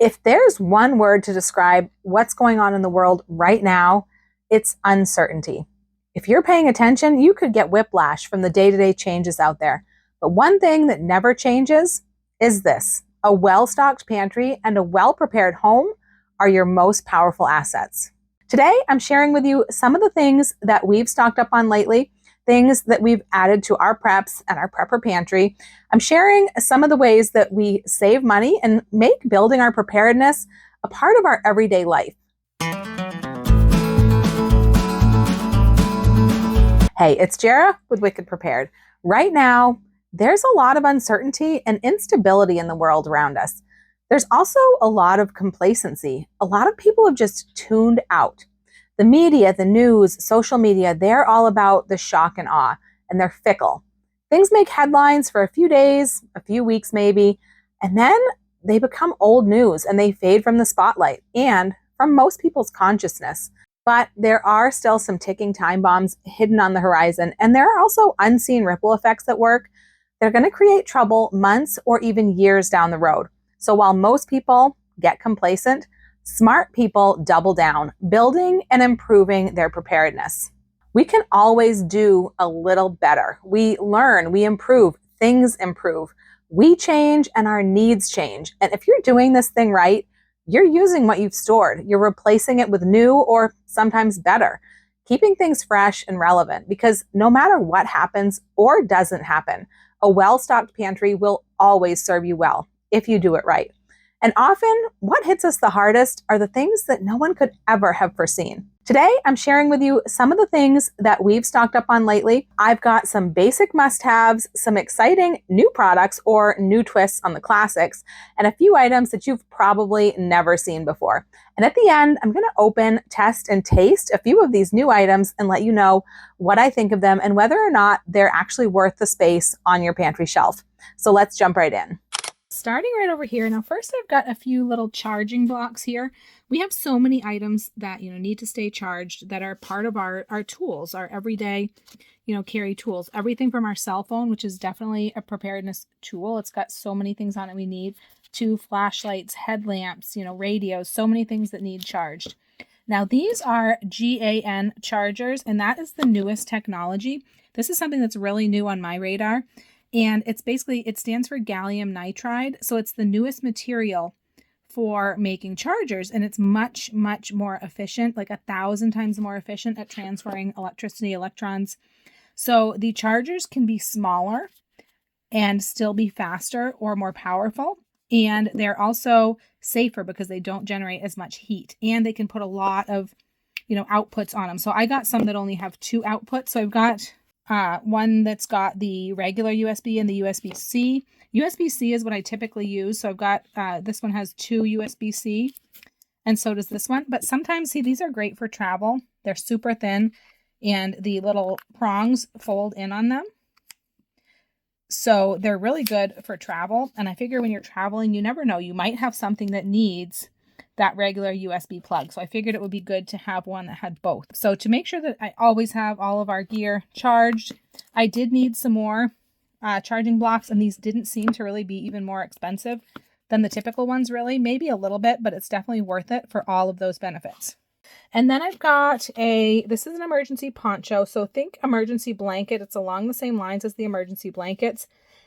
If there's one word to describe what's going on in the world right now, it's uncertainty. If you're paying attention, you could get whiplash from the day-to-day changes out there. But one thing that never changes is this: a well-stocked pantry and a well-prepared home are your most powerful assets. Today, I'm sharing with you some of the things that we've stocked up on lately, things that we've added to our preps and our prepper pantry. I'm sharing some of the ways that we save money and make building our preparedness a part of our everyday life. Hey, it's Jara with Wicked Prepared. Right now, there's a lot of uncertainty and instability in the world around us. There's also a lot of complacency. A lot of people have just tuned out. The media, the news, social media, they're all about the shock and awe, and they're fickle. Things make headlines for a few days, a few weeks maybe, and then they become old news and they fade from the spotlight and from most people's consciousness. But there are still some ticking time bombs hidden on the horizon, and there are also unseen ripple effects at work. They're going to create trouble months or even years down the road. So while most people get complacent, smart people double down, building and improving their preparedness. We can always do a little better. We learn, we improve, things improve. We change and our needs change. And if you're doing this thing right, you're using what you've stored. You're replacing it with new or sometimes better, keeping things fresh and relevant, because no matter what happens or doesn't happen, a well-stocked pantry will always serve you well if you do it right. And often, what hits us the hardest are the things that no one could ever have foreseen. Today, I'm sharing with you some of the things that we've stocked up on lately. I've got some basic must-haves, some exciting new products or new twists on the classics, and a few items that you've probably never seen before. And at the end, I'm going to open, test, and taste a few of these new items and let you know what I think of them and whether or not they're actually worth the space on your pantry shelf. So let's jump right in. Starting right over here. Now, first I've got a few little charging blocks here. We have so many items that, need to stay charged that are part of our tools, our everyday, carry tools. Everything from our cell phone, which is definitely a preparedness tool. It's got so many things on it we need, to flashlights, headlamps, radios, so many things that need charged. Now, these are GAN chargers, and that is the newest technology. This is something that's really new on my radar. And it's basically, it stands for gallium nitride. So it's the newest material for making chargers. And it's much, much more efficient, like 1,000 times more efficient at transferring electricity, electrons. So the chargers can be smaller and still be faster or more powerful. And they're also safer because they don't generate as much heat. And they can put a lot of, outputs on them. So I got some that only have 2 outputs. So I've got one that's got the regular USB and the USB-C. USB-C is what I typically use. So I've got, this one has 2 USB-C, and so does this one. But sometimes, these are great for travel. They're super thin, and the little prongs fold in on them. So they're really good for travel. And I figure when you're traveling, you never know. You might have something that needs that regular USB plug. So I figured it would be good to have one that had both. So to make sure that I always have all of our gear charged, I did need some more charging blocks, and these didn't seem to really be even more expensive than the typical ones, really. Maybe a little bit, but it's definitely worth it for all of those benefits. And then I've got this is an emergency poncho. So think emergency blanket. It's along the same lines as the emergency blankets.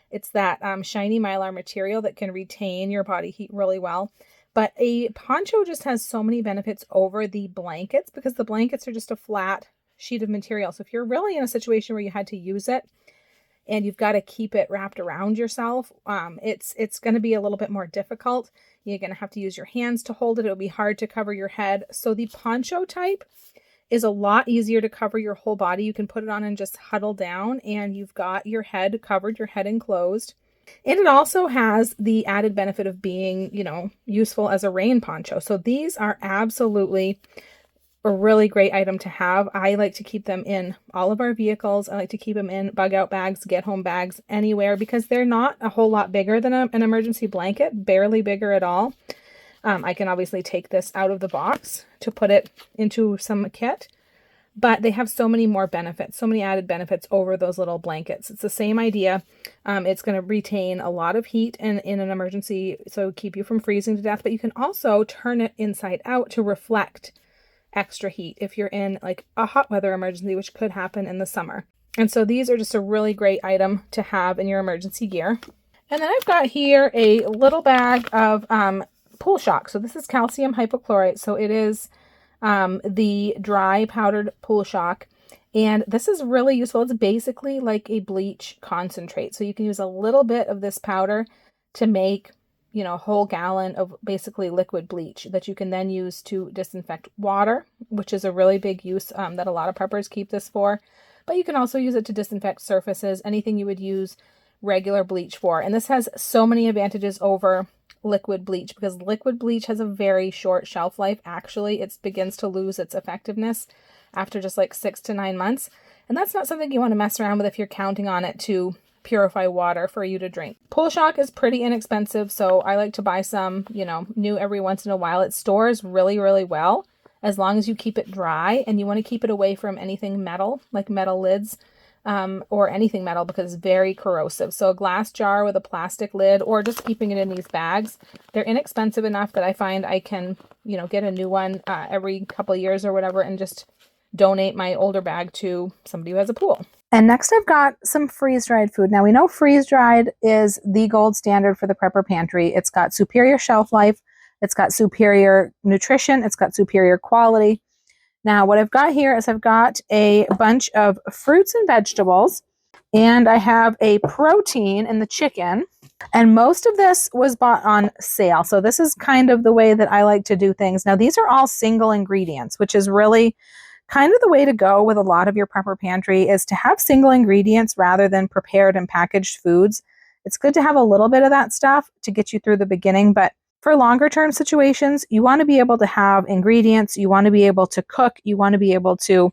It's that shiny Mylar material that can retain your body heat really well. But a poncho just has so many benefits over the blankets because the blankets are just a flat sheet of material. So if you're really in a situation where you had to use it and you've got to keep it wrapped around yourself, it's going to be a little bit more difficult. You're going to have to use your hands to hold it. It'll be hard to cover your head. So the poncho type is a lot easier to cover your whole body. You can put it on and just huddle down, and you've got your head covered, your head enclosed. And it also has the added benefit of being, useful as a rain poncho. So these are absolutely a really great item to have. I like to keep them in all of our vehicles. I like to keep them in bug out bags, get home bags, anywhere, because they're not a whole lot bigger than an emergency blanket, barely bigger at all. I can obviously take this out of the box to put it into some kit. but they have so many more benefits, so many added benefits over those little blankets. It's the same idea. It's going to retain a lot of heat in an emergency, so keep you from freezing to death, but you can also turn it inside out to reflect extra heat if you're in like a hot weather emergency, which could happen in the summer. And so these are just a really great item to have in your emergency gear. And then I've got here a little bag of pool shock. So this is calcium hypochlorite. So it is the dry powdered pool shock. And this is really useful. It's basically like a bleach concentrate. So you can use a little bit of this powder to make, a whole gallon of basically liquid bleach that you can then use to disinfect water, which is a really big use that a lot of preppers keep this for. But you can also use it to disinfect surfaces, anything you would use regular bleach for. And this has so many advantages over liquid bleach because liquid bleach has a very short shelf life. Actually, it begins to lose its effectiveness after just like 6 to 9 months. And that's not something you want to mess around with if you're counting on it to purify water for you to drink. Pool shock is pretty inexpensive, so I like to buy some, new every once in a while. It stores really, really well as long as you keep it dry, and you want to keep it away from anything metal, like metal lids, or anything metal because it's very corrosive. So a glass jar with a plastic lid, or just keeping it in these bags. They're inexpensive enough that I find I can, get a new one every couple of years or whatever, and just donate my older bag to somebody who has a pool. And next I've got some freeze-dried food. Now we know freeze-dried is the gold standard for the prepper pantry. It's got superior shelf life. It's got superior nutrition. It's got superior quality. Now what I've got here is I've got a bunch of fruits and vegetables, and I have a protein in the chicken. And most of this was bought on sale. So this is kind of the way that I like to do things. Now these are all single ingredients, which is really kind of the way to go with a lot of your prepper pantry, is to have single ingredients rather than prepared and packaged foods. It's good to have a little bit of that stuff to get you through the beginning, but for longer term situations, you want to be able to have ingredients, you want to be able to cook, you want to be able to,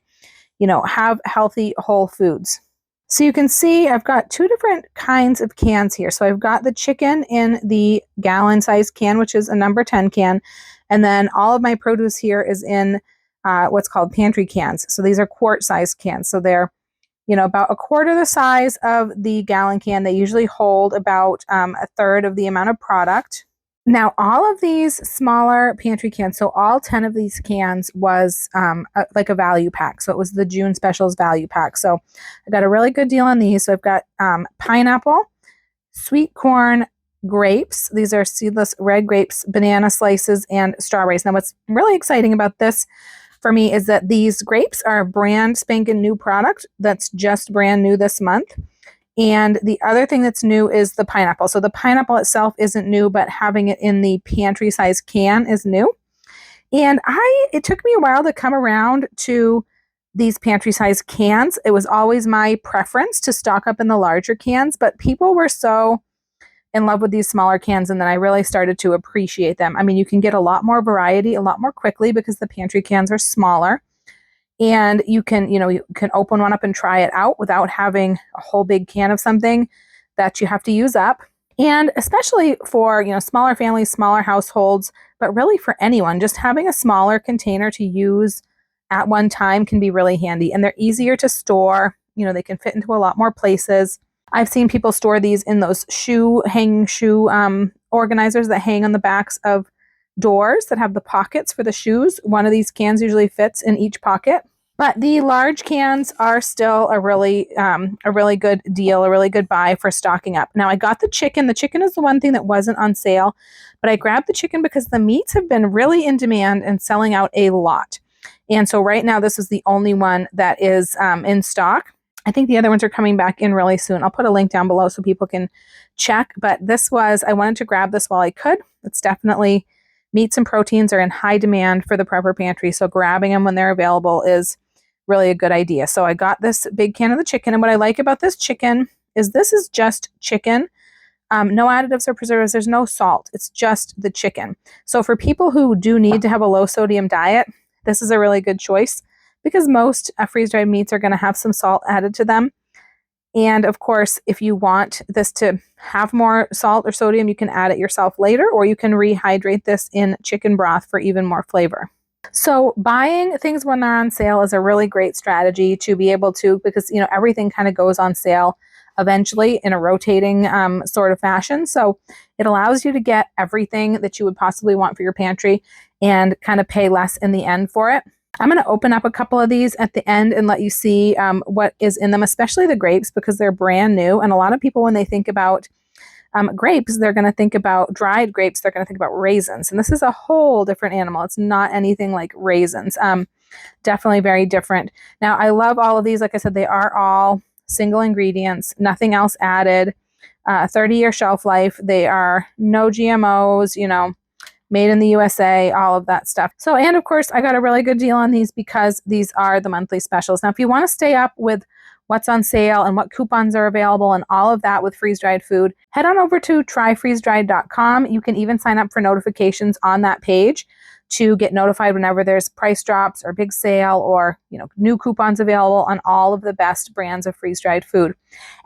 have healthy whole foods. So you can see I've got 2 different kinds of cans here. So I've got the chicken in the gallon size can, which is a number 10 can. And then all of my produce here is in what's called pantry cans. So these are quart size cans. So they're, about a quarter the size of the gallon can. They usually hold about a third of the amount of product. Now, all of these smaller pantry cans, so all 10 of these cans was like a value pack. So it was the June specials value pack. So I got a really good deal on these. So I've got pineapple, sweet corn, grapes. These are seedless red grapes, banana slices, and strawberries. Now, what's really exciting about this for me is that these grapes are a brand spanking new product that's just brand new this month. And the other thing that's new is the pineapple. So the pineapple itself isn't new, but having it in the pantry size can is new. And it took me a while to come around to these pantry size cans. It was always my preference to stock up in the larger cans, but people were so in love with these smaller cans, and then I really started to appreciate them. I mean, you can get a lot more variety a lot more quickly because the pantry cans are smaller, and you can open one up and try it out without having a whole big can of something that you have to use up. And especially for smaller families, smaller households, but really for anyone, just having a smaller container to use at one time can be really handy, and they're easier to store. They can fit into a lot more places. I've seen people store these in those hanging shoe organizers that hang on the backs of doors that have the pockets for the shoes. One of these cans usually fits in each pocket. But the large cans are still a really good deal, a really good buy for stocking up. Now I got the chicken. The chicken is the one thing that wasn't on sale, but I grabbed the chicken because the meats have been really in demand and selling out a lot. And so right now this is the only one that is in stock. I think the other ones are coming back in really soon. I'll put a link down below so people can check. But I wanted to grab this while I could. It's definitely, meats and proteins are in high demand for the prepper pantry. So grabbing them when they're available is really a good idea. So I got this big can of the chicken. And what I like about this chicken is this is just chicken. No additives or preservatives. There's no salt. It's just the chicken. So for people who do need to have a low sodium diet, this is a really good choice, because most freeze-dried meats are going to have some salt added to them. And of course, if you want this to have more salt or sodium, you can add it yourself later, or you can rehydrate this in chicken broth for even more flavor. So buying things when they're on sale is a really great strategy to be able to, because everything kind of goes on sale eventually in a rotating sort of fashion. So it allows you to get everything that you would possibly want for your pantry and kind of pay less in the end for it. I'm going to open up a couple of these at the end and let you see what is in them, especially the grapes, because they're brand new. And a lot of people, when they think about grapes, they're going to think about dried grapes. They're going to think about raisins. And this is a whole different animal. It's not anything like raisins. Definitely very different. Now, I love all of these. Like I said, they are all single ingredients, nothing else added, 30-year shelf life. They are no GMOs, made in the USA, all of that stuff. So, and of course, I got a really good deal on these because these are the monthly specials. Now, if you want to stay up with what's on sale and what coupons are available and all of that with freeze-dried food, head on over to tryfreezedried.com. You can even sign up for notifications on that page to get notified whenever there's price drops or big sale or new coupons available on all of the best brands of freeze-dried food.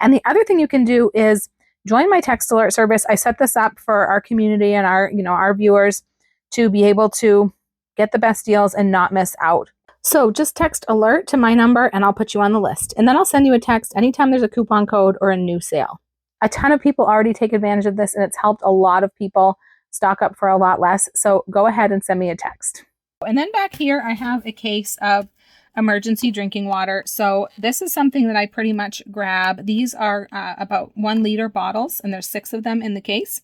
And the other thing you can do is join my text alert service. I set this up for our community and our viewers to be able to get the best deals and not miss out. So just text alert to my number and I'll put you on the list. And then I'll send you a text anytime there's a coupon code or a new sale. A ton of people already take advantage of this and it's helped a lot of people stock up for a lot less. So go ahead and send me a text. And then back here, I have a case of emergency drinking water. So this is something that I pretty much grab. These are about 1 liter bottles and there's 6 of them in the case.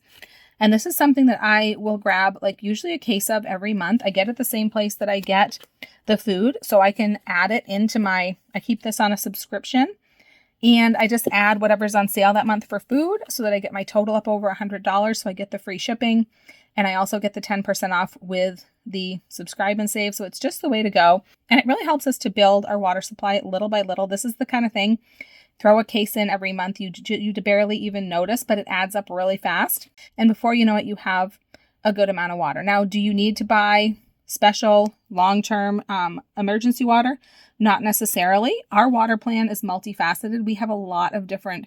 And this is something that I will grab like usually a case of every month. I get it the same place that I get the food. So I can add it into I keep this on a subscription and I just add whatever's on sale that month for food so that I get my total up over $100. So I get the free shipping and I also get the 10% off with the subscribe and save. So it's just the way to go. And it really helps us to build our water supply little by little. This is the kind of thing, throw a case in every month, you barely even notice, but it adds up really fast. And before you know it, you have a good amount of water. Now, do you need to buy special long-term emergency water? Not necessarily. Our water plan is multifaceted. We have a lot of different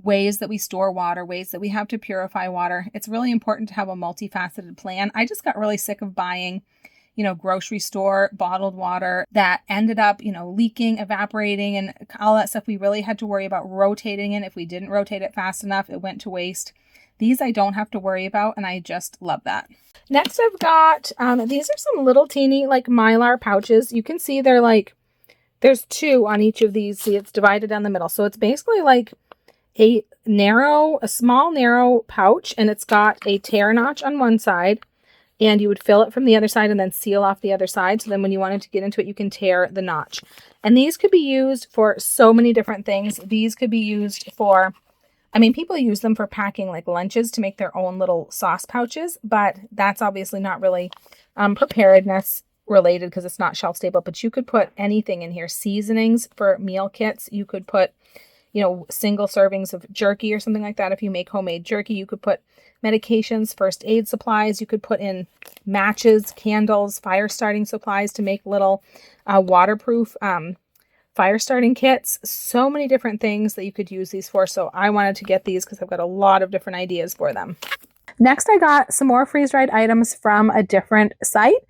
ways that we store water, ways that we have to purify water. It's really important to have a multifaceted plan. I just got really sick of buying, grocery store bottled water that ended up, leaking, evaporating, and all that stuff. We really had to worry about rotating it. If we didn't rotate it fast enough, it went to waste. These I don't have to worry about, and I just love that. Next, I've got, these are some little teeny like Mylar pouches. You can see they're like, there's 2 on each of these. See, it's divided down the middle. So it's basically like a small narrow pouch, and it's got a tear notch on one side, and you would fill it from the other side and then seal off the other side. So then when you wanted to get into it, you can tear the notch. And these could be used for so many different things. These could be used for, people use them for packing like lunches to make their own little sauce pouches, but that's obviously not really preparedness related because it's not shelf stable, but you could put anything in here. Seasonings for meal kits. You could put, single servings of jerky or something like that. If you make homemade jerky, you could put medications, first aid supplies. You could put in matches, candles, fire starting supplies to make little waterproof fire starting kits. So many different things that you could use these for. So I wanted to get these because I've got a lot of different ideas for them. Next, I got some more freeze-dried items from a different site.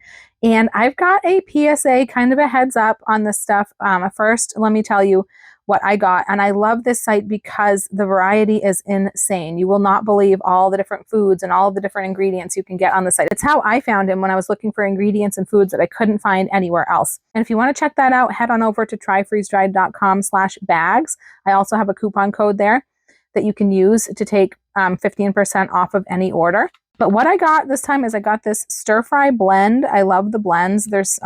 And I've got a PSA, kind of a heads up on this stuff. First, let me tell you what I got. And I love this site because the variety is insane. You will not believe all the different foods and all of the different ingredients you can get on the site. It's how I found him when I was looking for ingredients and foods that I couldn't find anywhere else. And if you want to check that out, head on over to tryfreezedried.com/bags. I also have a coupon code there that you can use to take 15% off of any order. But what I got this time is I got this stir fry blend. I love the blends. There's,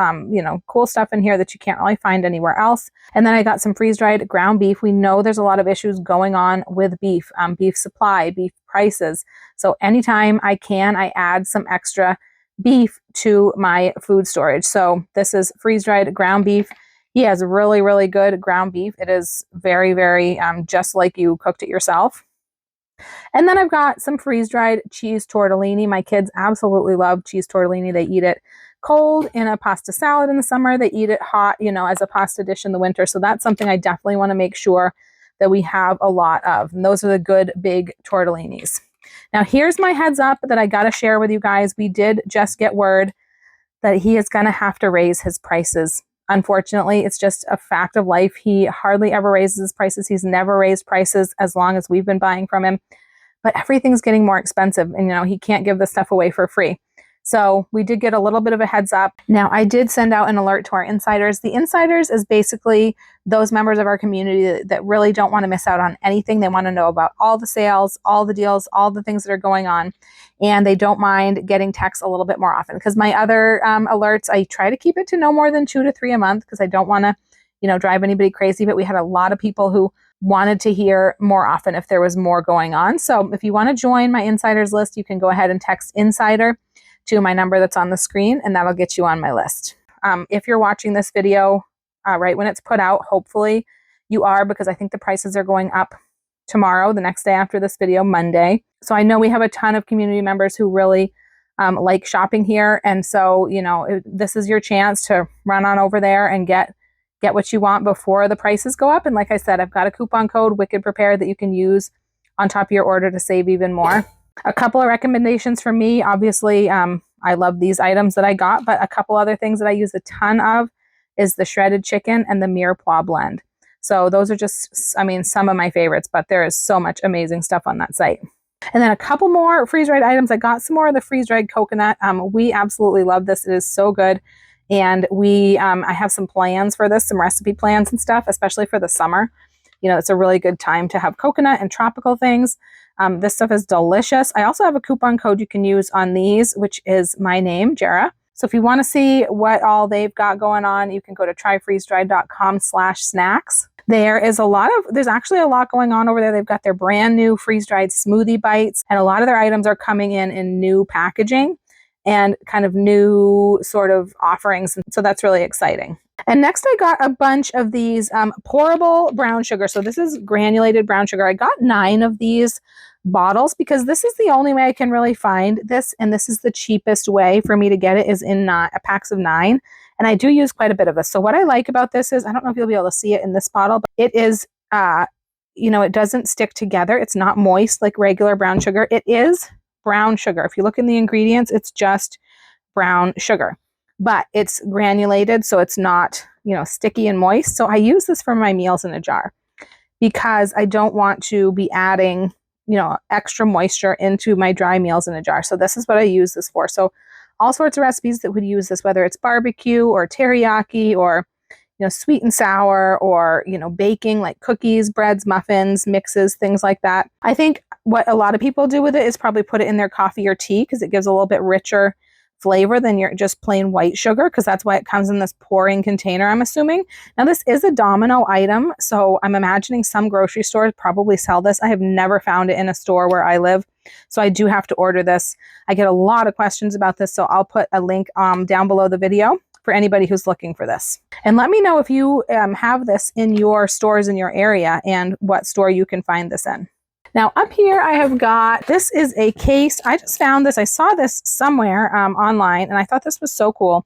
cool stuff in here that you can't really find anywhere else. And then I got some freeze-dried ground beef. We know there's a lot of issues going on with beef, beef supply, beef prices. So anytime I can, I add some extra beef to my food storage. So this is freeze-dried ground beef. He has really, really good ground beef. It is very, very just like you cooked it yourself. And then I've got some freeze-dried cheese tortellini. My kids absolutely love cheese tortellini. They eat it cold in a pasta salad in the summer. They eat it hot, as a pasta dish in the winter. So that's something I definitely want to make sure that we have a lot of. And those are the good big tortellinis. Now here's my heads up that I got to share with you guys. We did just get word that he is going to have to raise his prices. Unfortunately, it's just a fact of life. He hardly ever raises his prices. He's never raised prices as long as we've been buying from him. But everything's getting more expensive, and he can't give this stuff away for free. So we did get a little bit of a heads up. Now, I did send out an alert to our insiders. The insiders is basically those members of our community that really don't want to miss out on anything. They want to know about all the sales, all the deals, all the things that are going on. And they don't mind getting texts a little bit more often, because my other alerts, I try to keep it to no more than 2 to 3 a month, because I don't want to, drive anybody crazy. But we had a lot of people who wanted to hear more often if there was more going on. So if you want to join my insiders list, you can go ahead and text insider to my number that's on the screen, and that'll get you on my list. If you're watching this video right when it's put out, hopefully you are, because I think the prices are going up tomorrow, the next day after this video, Monday. So I know we have a ton of community members who really like shopping here. And so, this is your chance to run on over there and get what you want before the prices go up. And like I said, I've got a coupon code, Wicked Prepared, that you can use on top of your order to save even more. A couple of recommendations from me. Obviously, I love these items that I got, but a couple other things that I use a ton of is the shredded chicken and the mirepoix blend. So those are just, some of my favorites, but there is so much amazing stuff on that site. And then a couple more freeze-dried items. I got some more of the freeze-dried coconut. We absolutely love this. It is so good. And I have some plans for this, some recipe plans and stuff, especially for the summer. It's a really good time to have coconut and tropical things. This stuff is delicious. I also have a coupon code you can use on these, which is my name, Jara. So if you want to see what all they've got going on, you can go to tryfreezedried.com/snacks. There's actually a lot going on over there. They've got their brand new freeze-dried smoothie bites, and a lot of their items are coming in new packaging and kind of new sort of offerings. And so that's really exciting. And next I got a bunch of these Pourable brown sugar. So this is granulated brown sugar. I got 9 of these bottles because this is the only way I can really find this. And this is the cheapest way for me to get it, is in packs of 9. And I do use quite a bit of this. So what I like about this is, I don't know if you'll be able to see it in this bottle, but it is, it doesn't stick together. It's not moist like regular brown sugar. It is brown sugar. If you look in the ingredients, it's just brown sugar, but it's granulated, so it's not, sticky and moist. So I use this for my meals in a jar because I don't want to be adding, extra moisture into my dry meals in a jar. So this is what I use this for. So all sorts of recipes that would use this, whether it's barbecue or teriyaki or, sweet and sour, or, baking, like cookies, breads, muffins, mixes, things like that. I think what a lot of people do with it is probably put it in their coffee or tea, because it gives a little bit richer flavor than your just plain white sugar, because that's why it comes in this pouring container, I'm assuming. Now, this is a Domino item, so I'm imagining some grocery stores probably sell this. I have never found it in a store where I live, so I do have to order this. I get a lot of questions about this, so I'll put a link down below the video for anybody who's looking for this. And let me know if you have this in your stores in your area and what store you can find this in. Now up here I have got, this is a case. I just found this. I saw this somewhere online, and I thought this was so cool,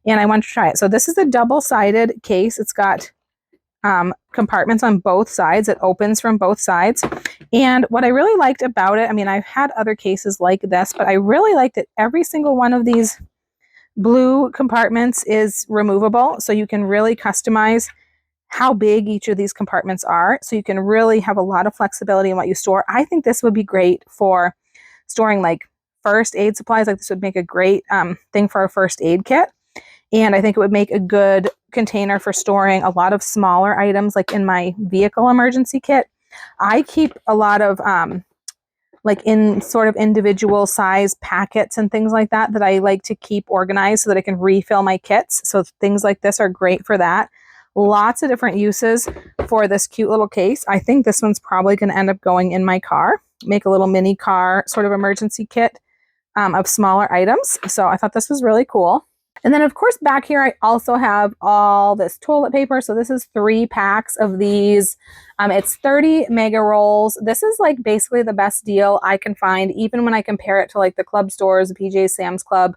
and I wanted to try it. So this is a double-sided case. It's got compartments on both sides. It opens from both sides. And what I really liked about it, I've had other cases like this, but I really liked that every single one of these blue compartments is removable, so you can really customize how big each of these compartments are, so you can really have a lot of flexibility in what you store. I think this would be great for storing like first aid supplies. Like, this would make a great thing for a first aid kit, and I think it would make a good container for storing a lot of smaller items, like in my vehicle emergency kit. I keep a lot of like in sort of individual size packets and things like that I like to keep organized so that I can refill my kits. So things like this are great for that. Lots of different uses for this cute little case. I think this one's probably going to end up going in my car, make a little mini car sort of emergency kit of smaller items. So I thought this was really cool. And then of course back here I also have all this toilet paper. So this is 3 packs of these. It's 30 mega rolls. This is like basically the best deal I can find, even when I compare it to like the club stores, the PJ Sam's Club,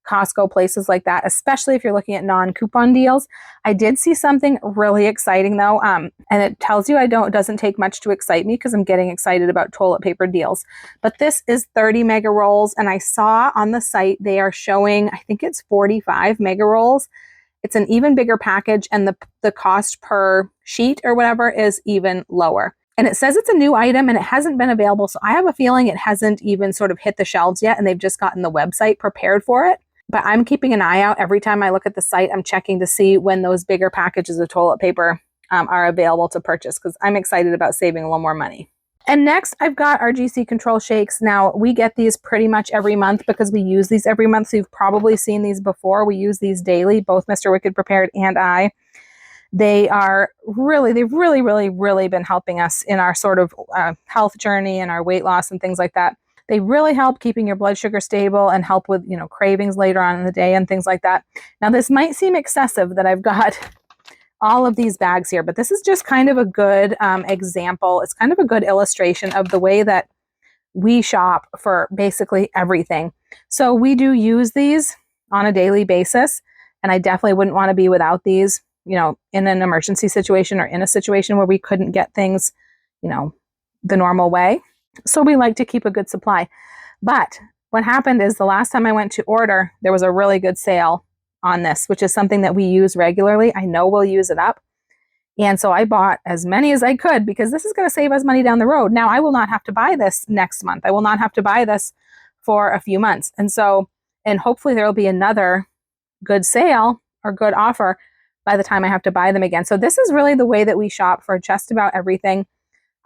Costco, places like that, especially if you're looking at non-coupon deals. I did see something really exciting though, and it tells you it doesn't take much to excite me because I'm getting excited about toilet paper deals. But this is 30 mega rolls, and I saw on the site they are showing, I think it's 45 mega rolls. It's an even bigger package, and the cost per sheet or whatever is even lower. And it says it's a new item and it hasn't been available. So I have a feeling it hasn't even sort of hit the shelves yet, and they've just gotten the website prepared for it. But I'm keeping an eye out. Every time I look at the site, I'm checking to see when those bigger packages of toilet paper are available to purchase, because I'm excited about saving a little more money. And next, I've got our GC Control Shakes. Now, we get these pretty much every month because we use these every month. So you've probably seen these before. We use these daily, both Mr. Wicked Prepared and I. They've really been helping us in our sort of health journey and our weight loss and things like that. They really help keeping your blood sugar stable and help with, cravings later on in the day and things like that. Now, this might seem excessive that I've got all of these bags here, but this is just kind of a good example. It's kind of a good illustration of the way that we shop for basically everything. So we do use these on a daily basis, and I definitely wouldn't want to be without these, in an emergency situation or in a situation where we couldn't get things, the normal way. So we like to keep a good supply. But what happened is the last time I went to order, there was a really good sale on this, which is something that we use regularly. I know we'll use it up. And so I bought as many as I could because this is going to save us money down the road. Now, I will not have to buy this next month. I will not have to buy this for a few months. And hopefully there will be another good sale or good offer by the time I have to buy them again. So this is really the way that we shop for just about everything.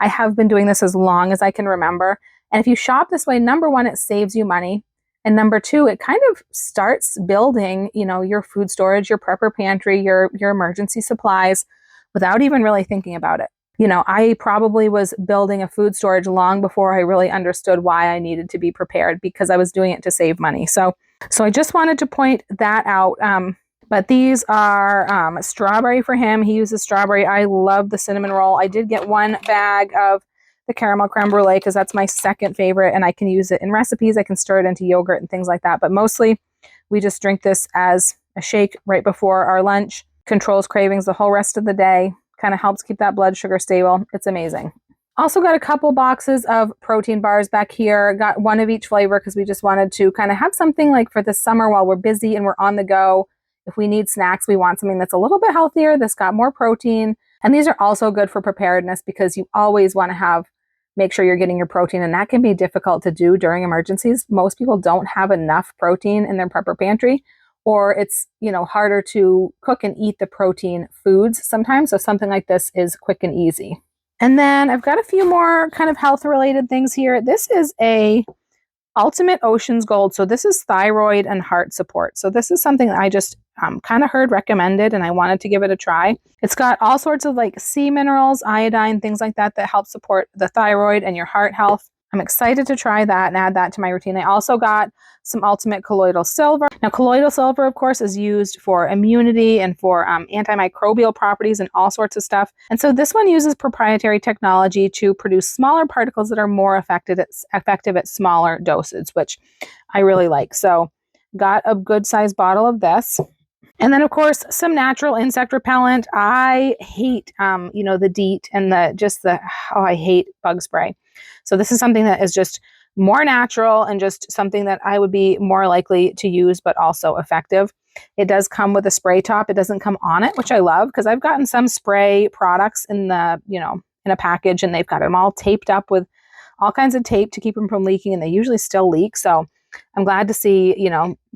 I have been doing this as long as I can remember. And if you shop this way, number one, it saves you money. And number two, it kind of starts building, your food storage, your prepper pantry, your emergency supplies without even really thinking about it. I probably was building a food storage long before I really understood why I needed to be prepared, because I was doing it to save money. So I just wanted to point that out. But these are strawberry for him. He uses strawberry. I love the cinnamon roll. I did get one bag of the caramel creme brulee because that's my second favorite, and I can use it in recipes. I can stir it into yogurt and things like that. But mostly we just drink this as a shake right before our lunch. Controls cravings the whole rest of the day. Kind of helps keep that blood sugar stable. It's amazing. Also got a couple boxes of protein bars back here. Got one of each flavor because we just wanted to kind of have something like for the summer while we're busy and we're on the go. If we need snacks, we want something that's a little bit healthier, that's got more protein. And these are also good for preparedness because you always want to make sure you're getting your protein, and that can be difficult to do during emergencies. Most people don't have enough protein in their prepper pantry, or it's, harder to cook and eat the protein foods sometimes. So something like this is quick and easy. And then I've got a few more kind of health related things here. This is a Ultimate Ocean's Gold. So this is thyroid and heart support. So this is something that I just kind of heard recommended, and I wanted to give it a try. It's got all sorts of like sea minerals, iodine, things like that help support the thyroid and your heart health. I'm excited to try that and add that to my routine. I also got some Ultimate Colloidal Silver. Now, colloidal silver, of course, is used for immunity and for antimicrobial properties and all sorts of stuff. And so this one uses proprietary technology to produce smaller particles that are more effective at smaller doses, which I really like. So got a good sized bottle of this. And then, of course, some natural insect repellent. I hate, the DEET and I hate bug spray. So this is something that is just more natural and just something that I would be more likely to use, but also effective. It does come with a spray top. It doesn't come on it, which I love because I've gotten some spray products in a package, and they've got them all taped up with all kinds of tape to keep them from leaking, and they usually still leak. So I'm glad to see,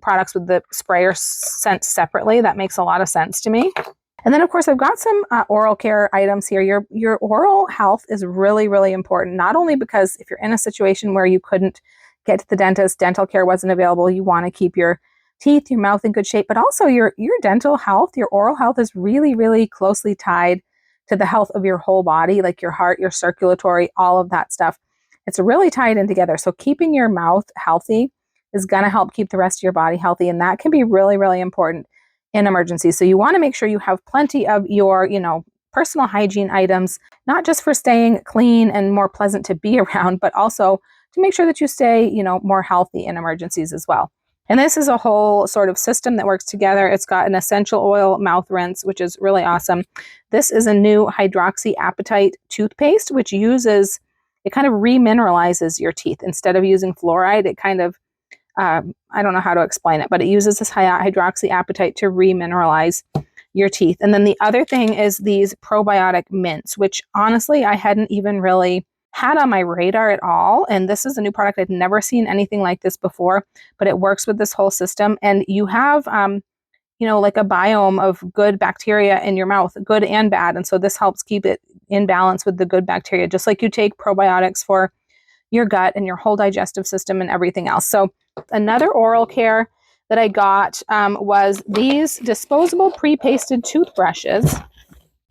products with the sprayer sent separately. That makes a lot of sense to me. And then, of course, I've got some oral care items here. Your oral health is really, really important, not only because if you're in a situation where you couldn't get to the dentist, dental care wasn't available, you want to keep your teeth, your mouth in good shape, but also your dental health, your oral health is really, really closely tied to the health of your whole body, like your heart, your circulatory, all of that stuff. It's really tied in together. So keeping your mouth healthy is going to help keep the rest of your body healthy, and that can be really, really important in emergencies. So you want to make sure you have plenty of your, personal hygiene items, not just for staying clean and more pleasant to be around, but also to make sure that you stay, more healthy in emergencies as well. And this is a whole sort of system that works together. It's got an essential oil mouth rinse, which is really awesome. This is a new hydroxyapatite toothpaste, which uses, it kind of remineralizes your teeth. Instead of using fluoride, it kind of, I don't know how to explain it, but it uses this hydroxyapatite to remineralize your teeth. And then the other thing is these probiotic mints, which honestly, I hadn't even really had on my radar at all. And this is a new product. I'd never seen anything like this before, but it works with this whole system. And you have, like a biome of good bacteria in your mouth, good and bad. And so this helps keep it in balance with the good bacteria, just like you take probiotics for your gut and your whole digestive system and everything else. So another oral care that I got was these disposable pre-pasted toothbrushes.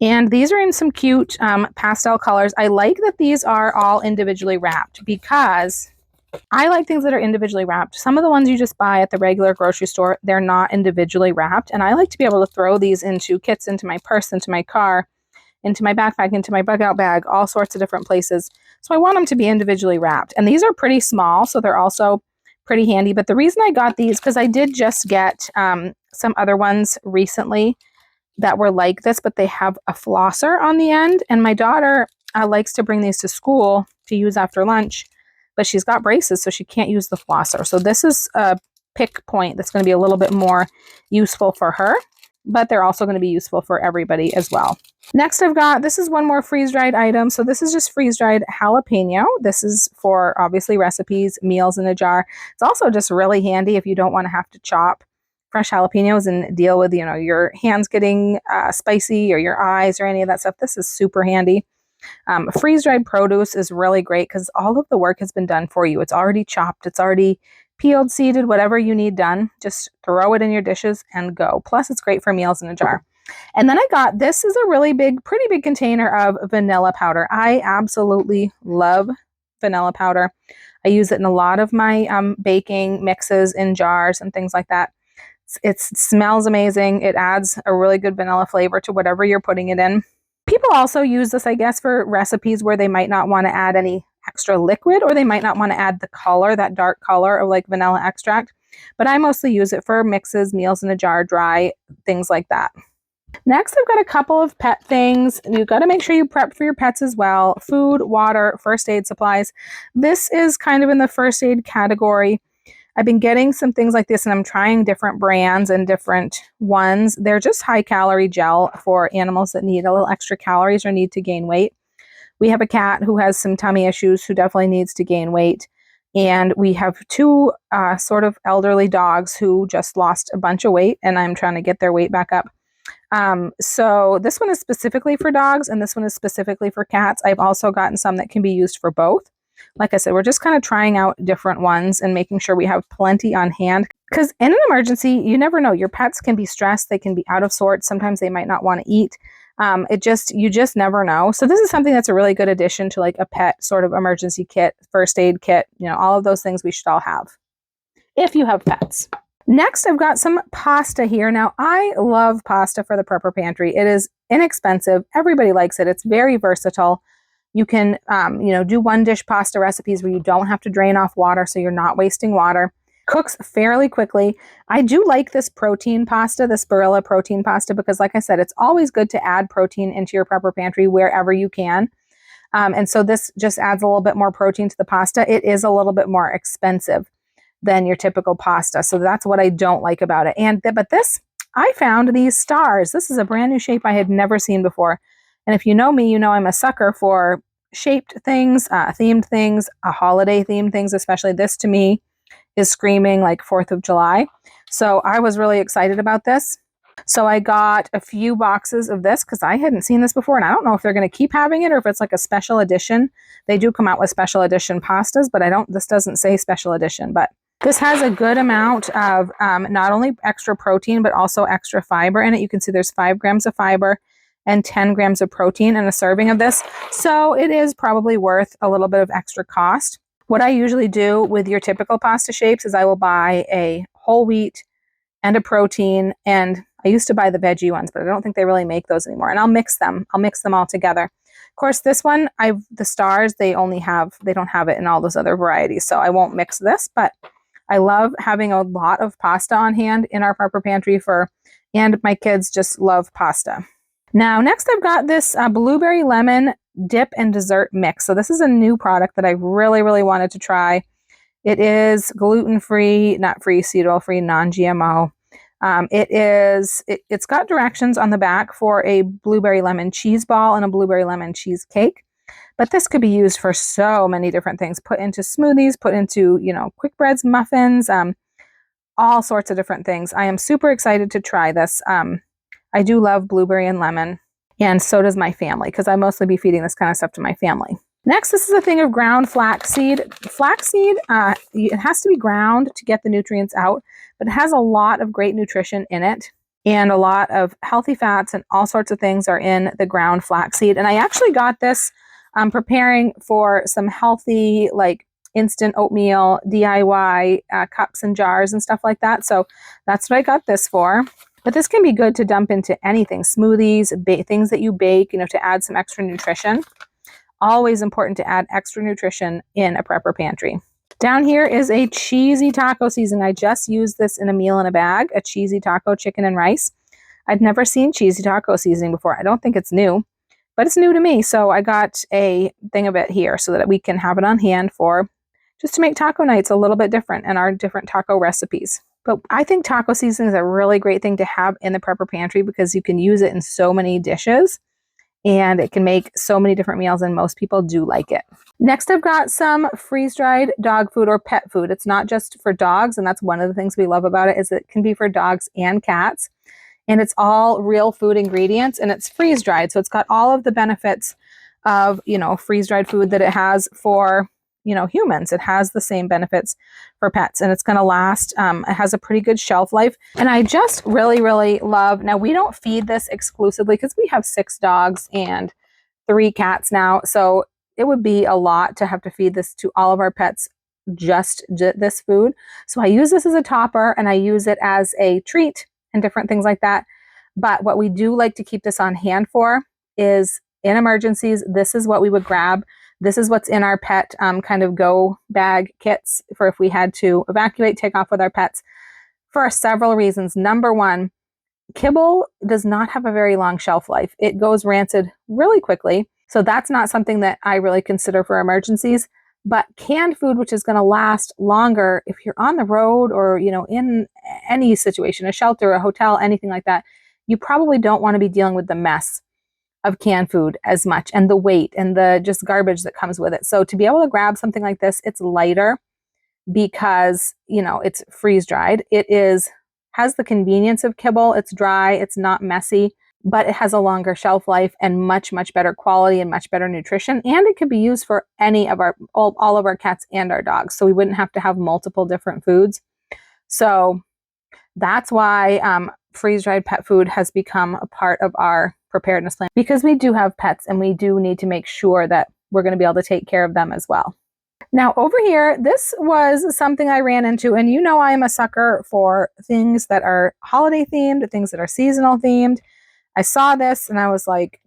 And these are in some cute pastel colors. I like that these are all individually wrapped because I like things that are individually wrapped. Some of the ones you just buy at the regular grocery store, they're not individually wrapped. And I like to be able to throw these into kits, into my purse, into my car, into my backpack, into my bug out bag, all sorts of different places. So I want them to be individually wrapped. And these are pretty small, so they're also pretty handy. But the reason I got these, because I did just get some other ones recently that were like this, but they have a flosser on the end. And my daughter likes to bring these to school to use after lunch, but she's got braces, so she can't use the flosser. So this is a pick point that's going to be a little bit more useful for her, but they're also going to be useful for everybody as well. Next I've got, this is one more freeze-dried item. So this is just freeze-dried jalapeno. This is for obviously recipes, meals in a jar. It's also just really handy if you don't want to have to chop fresh jalapenos and deal with, your hands getting spicy or your eyes or any of that stuff. This is super handy. Freeze-dried produce is really great because all of the work has been done for you. It's already chopped. It's already peeled, seeded, whatever you need done. Just throw it in your dishes and go. Plus, it's great for meals in a jar. And then I got, this is a really big, pretty big container of vanilla powder. I absolutely love vanilla powder. I use it in a lot of my baking mixes in jars and things like that. It smells amazing. It adds a really good vanilla flavor to whatever you're putting it in. People also use this, I guess, for recipes where they might not want to add any extra liquid, or they might not want to add the color, that dark color of like vanilla extract. But I mostly use it for mixes, meals in a jar, dry, things like that. Next, I've got a couple of pet things. You've got to make sure you prep for your pets as well. Food, water, first aid supplies. This is kind of in the first aid category. I've been getting some things like this, and I'm trying different brands and different ones. They're just high-calorie gel for animals that need a little extra calories or need to gain weight. We have a cat who has some tummy issues who definitely needs to gain weight. And we have two sort of elderly dogs who just lost a bunch of weight, and I'm trying to get their weight back up. So this one is specifically for dogs, and this one is specifically for cats. I've also gotten some that can be used for both. Like I said, we're just kind of trying out different ones and making sure we have plenty on hand. Because in an emergency, you never know. Your pets can be stressed. They can be out of sorts. Sometimes they might not want to eat. You just never know. So this is something that's a really good addition to like a pet sort of emergency kit, first aid kit, all of those things we should all have if you have pets. Next, I've got some pasta here. Now, I love pasta for the prepper pantry. It is inexpensive. Everybody likes it. It's very versatile. You can, do one dish pasta recipes where you don't have to drain off water, so you're not wasting water. Cooks fairly quickly. I do like this protein pasta, this Barilla protein pasta, because like I said, it's always good to add protein into your prepper pantry wherever you can. And so this just adds a little bit more protein to the pasta. It is a little bit more expensive than your typical pasta. So that's what I don't like about it. But this, I found these stars. This is a brand new shape I had never seen before. And if you know me, you know I'm a sucker for shaped things, themed things, holiday themed things, especially this to me is screaming like 4th of July. So I was really excited about this. So I got a few boxes of this because I hadn't seen this before, and I don't know if they're going to keep having it or if it's like a special edition. They do come out with special edition pastas, but this doesn't say special edition. But this has a good amount of not only extra protein, but also extra fiber in it. You can see there's 5 grams of fiber and 10 grams of protein in a serving of this. So it is probably worth a little bit of extra cost. What I usually do with your typical pasta shapes is I will buy a whole wheat and a protein, and I used to buy the veggie ones, but I don't think they really make those anymore. And I'll mix them all together. Of course, this one, the stars, they don't have it in all those other varieties. So I won't mix this, but I love having a lot of pasta on hand in our prepper pantry and my kids just love pasta. Now, next I've got this blueberry lemon dip and dessert mix. So this is a new product that I really, really wanted to try. It is gluten-free, nut-free, seed oil-free, non-GMO. It's got directions on the back for a blueberry lemon cheese ball and a blueberry lemon cheesecake. But this could be used for so many different things. Put into smoothies, put into, quick breads, muffins, all sorts of different things. I am super excited to try this. I do love blueberry and lemon, and so does my family, because I mostly be feeding this kind of stuff to my family. Next, this is a thing of ground flaxseed. Flaxseed, it has to be ground to get the nutrients out, but it has a lot of great nutrition in it, and a lot of healthy fats and all sorts of things are in the ground flaxseed. And I actually got this preparing for some healthy, like instant oatmeal, DIY cups and jars and stuff like that. So that's what I got this for. But this can be good to dump into anything, smoothies, things that you bake, to add some extra nutrition. Always important to add extra nutrition in a prepper pantry. Down here is a cheesy taco seasoning. I just used this in a meal in a bag, a cheesy taco chicken and rice. I'd never seen cheesy taco seasoning before. I don't think it's new, but it's new to me. So I got a thing of it here so that we can have it on hand for just to make taco nights a little bit different in our different taco recipes. But I think taco seasoning is a really great thing to have in the prepper pantry because you can use it in so many dishes and it can make so many different meals, and most people do like it. Next, I've got some freeze-dried dog food or pet food. It's not just for dogs, and that's one of the things we love about it is it can be for dogs and cats. And it's all real food ingredients, and it's freeze-dried. So it's got all of the benefits of, freeze-dried food that it has for humans. It has the same benefits for pets, and it's going to last. It has a pretty good shelf life. And I just really, really love, now we don't feed this exclusively because we have 6 dogs and 3 cats now. So it would be a lot to have to feed this to all of our pets, just this food. So I use this as a topper and I use it as a treat and different things like that. But what we do like to keep this on hand for is in emergencies, this is what we would grab. This is what's in our pet kind of go bag kits for if we had to evacuate, take off with our pets for several reasons. Number one, kibble does not have a very long shelf life. It goes rancid really quickly. So that's not something that I really consider for emergencies. But canned food, which is going to last longer if you're on the road or, in any situation, a shelter, a hotel, anything like that, you probably don't want to be dealing with the mess of canned food as much and the weight and the just garbage that comes with it. So to be able to grab something like this, it's lighter because, it's freeze dried. Has the convenience of kibble. It's dry. It's not messy, but it has a longer shelf life and much, much better quality and much better nutrition. And it could be used for any of all of our cats and our dogs. So we wouldn't have to have multiple different foods. So that's why freeze-dried pet food has become a part of our preparedness plan, because we do have pets and we do need to make sure that we're going to be able to take care of them as well. Now over here, this was something I ran into, and I am a sucker for things that are holiday themed, things that are seasonal themed. I saw this and I was like,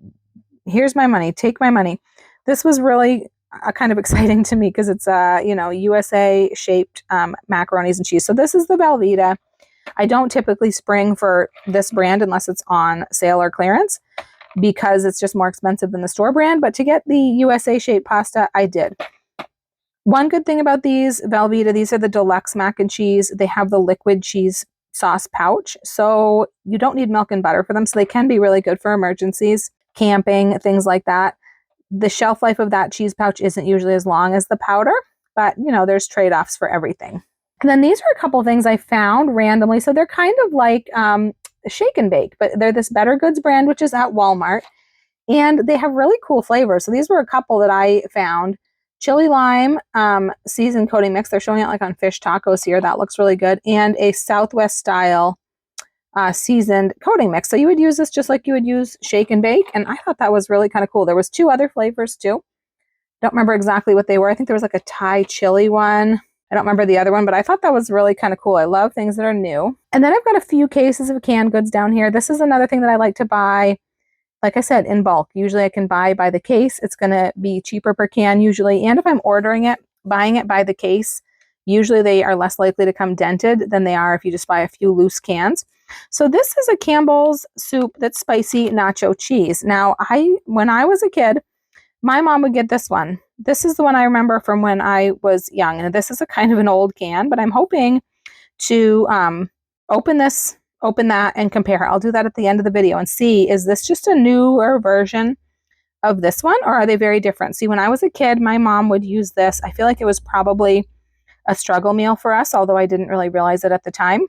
here's my money, take my money. This was really kind of exciting to me because it's USA shaped macaronis and cheese. So this is the Velveeta. I don't typically spring for this brand unless it's on sale or clearance because it's just more expensive than the store brand. But to get the USA shaped pasta, I did. One good thing about these Velveeta, these are the deluxe mac and cheese. They have the liquid cheese sauce pouch. So you don't need milk and butter for them. So they can be really good for emergencies, camping, things like that. The shelf life of that cheese pouch isn't usually as long as the powder, but there's trade-offs for everything. And then these are a couple things I found randomly. So they're kind of like shake and bake, but they're this Better Goods brand, which is at Walmart. And they have really cool flavors. So these were a couple that I found. Chili lime seasoned coating mix. They're showing it like on fish tacos here. That looks really good. And a Southwest style seasoned coating mix. So you would use this just like you would use shake and bake. And I thought that was really kind of cool. There was 2 other flavors too. Don't remember exactly what they were. I think there was like a Thai chili one. I don't remember the other one, but I thought that was really kind of cool. I love things that are new. And then I've got a few cases of canned goods down here. This is another thing that I like to buy, like I said, in bulk. Usually I can buy by the case. It's going to be cheaper per can usually. And if I'm ordering it, buying it by the case Usually they are less likely to come dented than they are if you just buy a few loose cans. So this is a Campbell's soup that's spicy nacho cheese. Now, when I was a kid, my mom would get this one. This is the one I remember from when I was young. And this is a kind of an old can, but I'm hoping to open that, and compare. I'll do that at the end of the video and see, is this just a newer version of this one, or are they very different? See, when I was a kid, my mom would use this. I feel like it was probably a struggle meal for us, although I didn't really realize it at the time.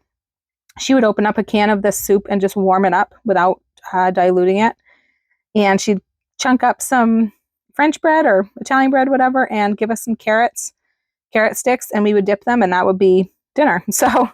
She would open up a can of this soup and just warm it up without diluting it. And she'd chunk up some French bread or Italian bread, whatever, and give us some carrot sticks, and we would dip them, and that would be dinner. So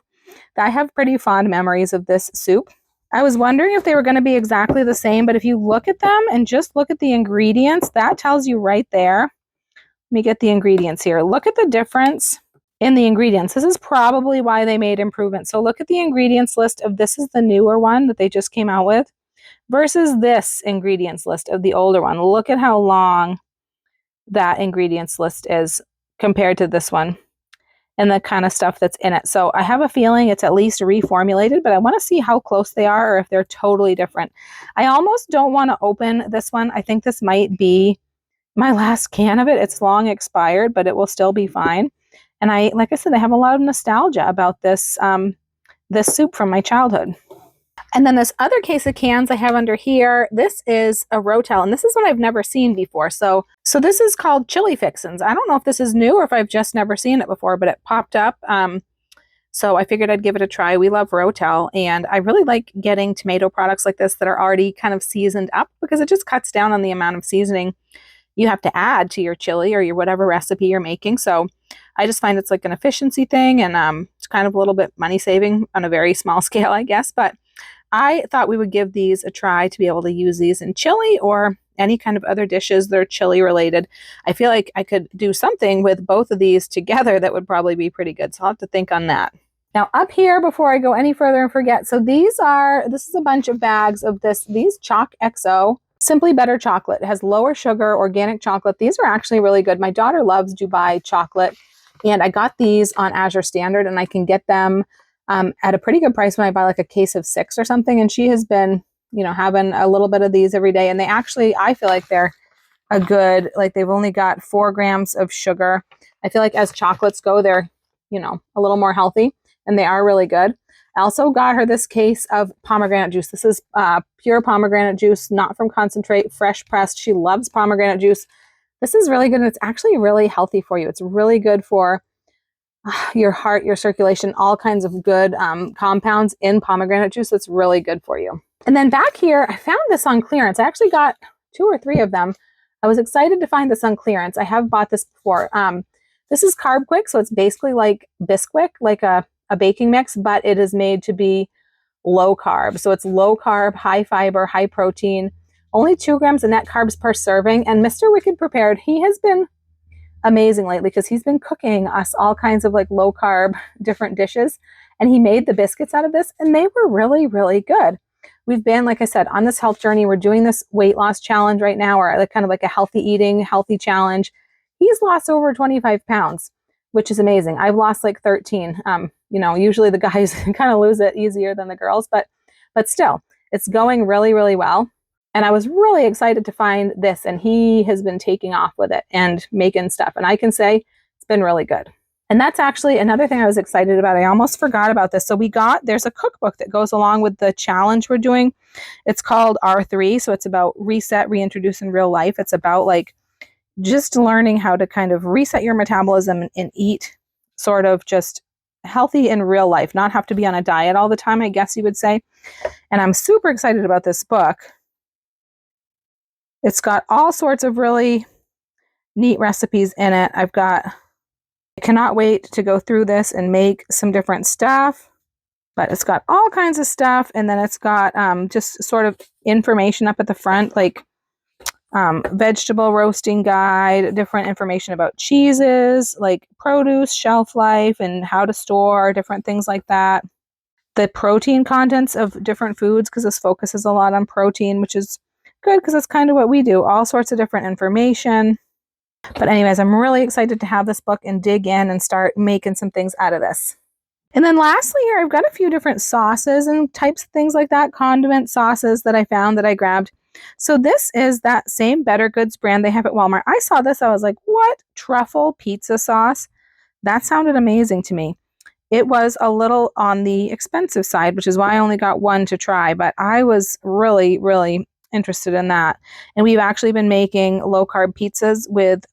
I have pretty fond memories of this soup. I was wondering if they were going to be exactly the same, but if you look at them and just look at the ingredients, that tells you right there. Let me get the ingredients here. Look at the difference in the ingredients. This is probably why they made improvements. So look at the ingredients list of this is the newer one that they just came out with versus this ingredients list of the older one. Look at how long that ingredients list is compared to this one and the kind of stuff that's in it. So I have a feeling it's at least reformulated, but I want to see how close they are or if they're totally different. I almost don't want to open this one. I think this might be my last can of it. It's long expired, but it will still be fine. And like I said, I have a lot of nostalgia about this, this soup from my childhood. And then this other case of cans I have under here, this is a Rotel, and this is one I've never seen before. So this is called Chili Fixins. I don't know if this is new or if I've just never seen it before, but it popped up. So I figured I'd give it a try. We love Rotel, and I really like getting tomato products like this that are already kind of seasoned up because it just cuts down on the amount of seasoning you have to add to your chili or your whatever recipe you're making. So I just find it's like an efficiency thing, and it's kind of a little bit money saving on a very small scale, I guess. But I thought we would give these a try to be able to use these in chili or any kind of other dishes that are chili related. I feel like I could do something with both of these together that would probably be pretty good. So I'll have to think on that. Now up here, before I go any further and forget, so this is a bunch of bags of these Choc XO Simply Better chocolate. It has lower sugar, organic chocolate. These are actually really good. My daughter loves Dubai chocolate, and I got these on Azure Standard, and I can get them at a pretty good price when I buy like a case of 6 or something. And she has been, having a little bit of these every day. And they actually, I feel like they're a good, like they've only got 4 grams of sugar. I feel like as chocolates go, they're, a little more healthy, and they are really good. I also got her this case of pomegranate juice. This is pure pomegranate juice, not from concentrate, fresh pressed. She loves pomegranate juice. This is really good, and it's actually really healthy for you. It's really good for your heart, your circulation, all kinds of good compounds in pomegranate juice. That's really good for you. And then back here, I found this on clearance. I actually got 2 or 3 of them. I was excited to find this on clearance. I have bought this before. This is Carb Quick, so it's basically like Bisquick, like a baking mix, but it is made to be low carb. So it's low carb, high fiber, high protein, only 2 grams of net carbs per serving. And Mr. Wicked Prepared, he has been amazing lately because he's been cooking us all kinds of like low carb different dishes, and he made the biscuits out of this, and they were really, really good. We've been, like I said, on this health journey. We're doing this weight loss challenge right now, or like kind of like a healthy eating, healthy challenge. He's lost over 25 pounds, which is amazing. I've lost like 13. Usually the guys kind of lose it easier than the girls, but still, it's going really, really well. And I was really excited to find this, and he has been taking off with it and making stuff. And I can say it's been really good. And that's actually another thing I was excited about. I almost forgot about this. So there's a cookbook that goes along with the challenge we're doing. It's called R3. So it's about reset, reintroduce in real life. It's about like just learning how to kind of reset your metabolism and eat sort of just healthy in real life, not have to be on a diet all the time, I guess you would say. And I'm super excited about this book. It's got all sorts of really neat recipes in it. I cannot wait to go through this and make some different stuff, but it's got all kinds of stuff. And then it's got just sort of information up at the front, like vegetable roasting guide, different information about cheeses, like produce, shelf life, and how to store, different things like that. The protein contents of different foods, because this focuses a lot on protein, which is good because that's kind of what we do. All sorts of different information. But anyways, I'm really excited to have this book and dig in and start making some things out of this. And then lastly here, I've got a few different sauces and types of things like that, condiment sauces that I found that I grabbed. So this is that same Better Goods brand they have at Walmart. I saw this, I was like, what? Truffle pizza sauce? That sounded amazing to me. It was a little on the expensive side, which is why I only got one to try, but I was really, really interested in that. And we've actually been making low-carb pizzas with